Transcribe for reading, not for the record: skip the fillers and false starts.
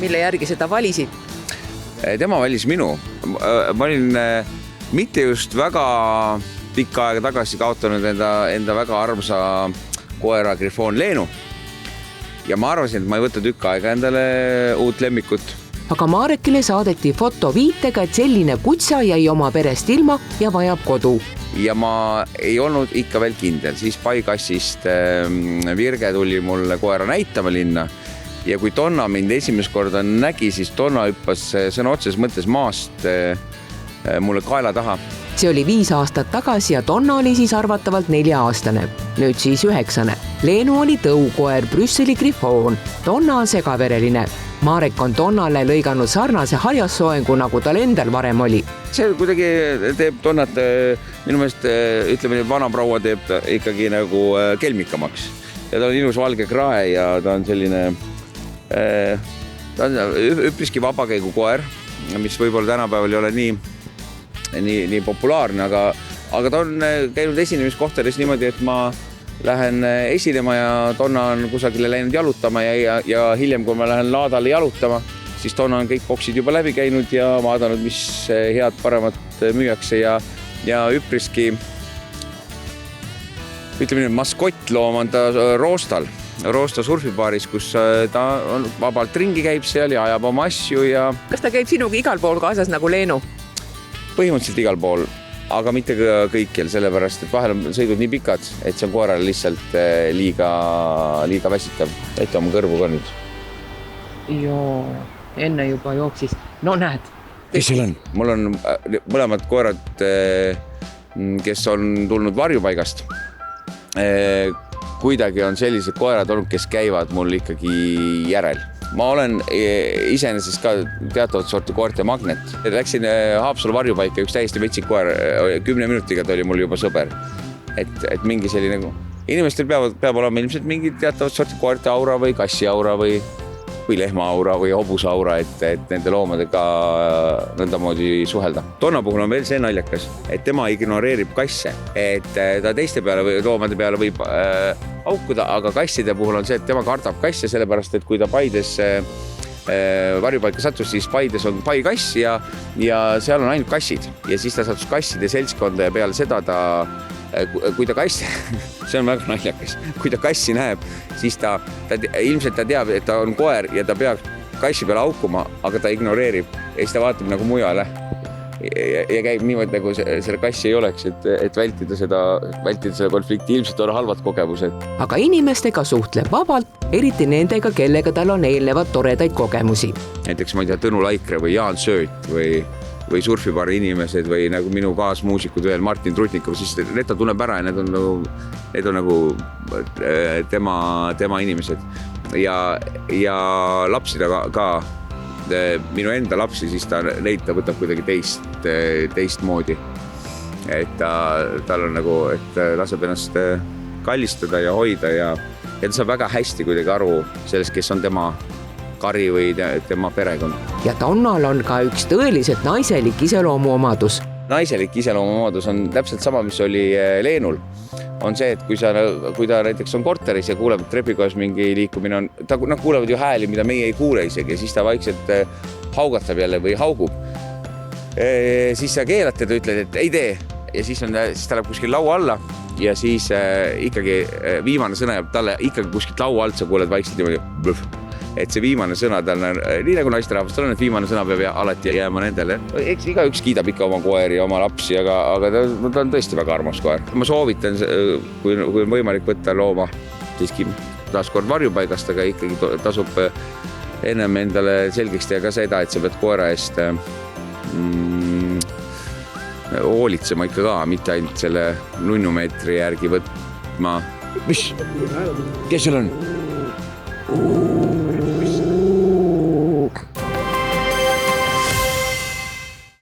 mille järgi seda valisid? Tema valis minu. Ma olin mitte just väga pikka aega tagasi kaotanud enda väga armsa koera Griffon Leenu. Ja ma arvasin, et ma ei võtta tükk aega endale uut lemmikut. Aga Marekile saadeti foto viitega, et selline kutsa jäi oma perest ilma ja vajab kodu. Ja ma ei olnud ikka veel kindel. Siis Paikassist Virge tuli mulle koera näitama linna. Ja kui Donna mind esimest korda nägi, siis Donna hüppas sõna otses mõttes maast mulle kaela taha. See oli 5 aastat tagasi ja Donna oli siis arvatavalt 4-aastane. Nüüd siis 9. Leenu oli tõukoer, Brüsseli Griffon. Donna on segavereline. Marek on Donnale lõiganud sarnase harjassoengu, nagu tal endal varem oli. See kuidagi teeb Donnat, minu meelest, ütleme, vana proua teeb ikkagi nagu kelmikamaks. Ja ta on ilus valge krae ja ta on selline, ta on üpriski vabakäigu koer, mis võib-olla tänapäeval ei ole nii populaarne, aga ta on käinud esinemiskohtades niimoodi, et ma lähen esinema ja Donna on kusagile läinud jalutama ja hiljem, kui ma lähen laadale jalutama, siis Donna on kõik boksid juba läbi käinud ja vaadanud, mis head paremat müüakse ja üpriski, ütleme nüüd, maskottloom on ta Roosta surfipaaris, kus ta on vabalt ringi käib seal ja ajab oma asju ja... Kas ta käib sinuga igal pool kaasas nagu Leenu? Põhimõtteliselt igal pool, aga mitte kõikjel, sellepärast, et vahel on sõidud nii pikad, et see on koerale lihtsalt liiga väsitav. Ette oma kõrvu ka nüüd. Joo, enne juba jooksis. No näed. Kes seal on? Mul on mõlemad koerad, kes on tulnud varjupaigast. Kuidagi on sellised koerad olnud, kes käivad mul ikkagi järel. Ma olen iseenesest ka teatavat sorti koerte magnet. Läksin Haapsalu varjupaika, üks täiesti metsik koer, 10 minutiga ta oli mul juba sõber. Et mingi selline, inimestel peab olema ilmselt mingi teatavat sorti koerte aura või kassi aura või lehma aura või hobuse aura, et nende loomadega nõndamoodi suhelda. Donna puhul on veel see naljakas, et tema ignoreerib kasse, et ta teiste peale või loomade peale võib aukuda, aga kasside puhul on see, et tema kardab kasse, sellepärast, et kui ta Paides varjupaika sattus, siis Paides on Paikass ja seal on ainult kassid ja siis ta sattus kasside seltskonda ja peale seda kui ta kassi, see on väga naljakas, kui ta kassi näeb, siis ilmselt ta teab, et ta on koer ja ta peab kassi peale aukuma, aga ta ignoreerib ja siis ta vaatab nagu mujale ja käib niimoodi, nagu selle kassi ei oleks, et vältida seda konflikti. Ilmselt on halvad kogemused. Aga inimestega suhtleb vabalt, eriti nendega, kellega tal on eelnevad toredaid kogemusi. Näiteks ma ei tea, Tõnu Laikre või Jaan Sööt või surfipaari inimesed või nagu minu kaasmuusikud veel Martin Trutnikov, siis need ta tunneb ära ja need on nagu tema inimesed. Ja lapsida ka minu enda lapsi, siis neid ta võtab kuidagi teist moodi. Et tal on nagu, et laseb ennast kallistada ja hoida ja ta saab väga hästi kuidagi aru sellest, kes on tema kari või tema perekond. Ja Donnal on ka üks tõeliselt naiselik iseloomuomadus. Naiselik iseloomuomadus on täpselt sama, mis oli Leenul. On see, et kui ta näiteks on korteris ja kuuleb, et trepikojas mingi liikumine on, ta kuulevad ju hääli, mida meie ei kuule isegi, siis ta vaikselt haugatab jälle või haugub. Siis sa keelad teda, ütled, et ei tee ja siis ta läheb kuskil laua alla ja siis ikkagi viimane sõna jääb talle ikkagi kuskilt laua alt, sa kuuled vaikselt niimoodi, et see viimane sõna tal on, nii nagu naisterahvastel on, et viimane sõna peab alati jääma nendele. Eks igaüks kiidab ikka oma koeri ja oma lapsi, aga ta on tõesti väga armas koer. Ma soovitan, kui on võimalik võtta looma siiski taaskord varjupaigast, aga ikkagi tasub ennem endale selgeks teha ka seda, et sa pead koera eest hoolitsema ikka ka, mitte ainult selle nunnumeetri järgi võtma. Mis? Kes seal on?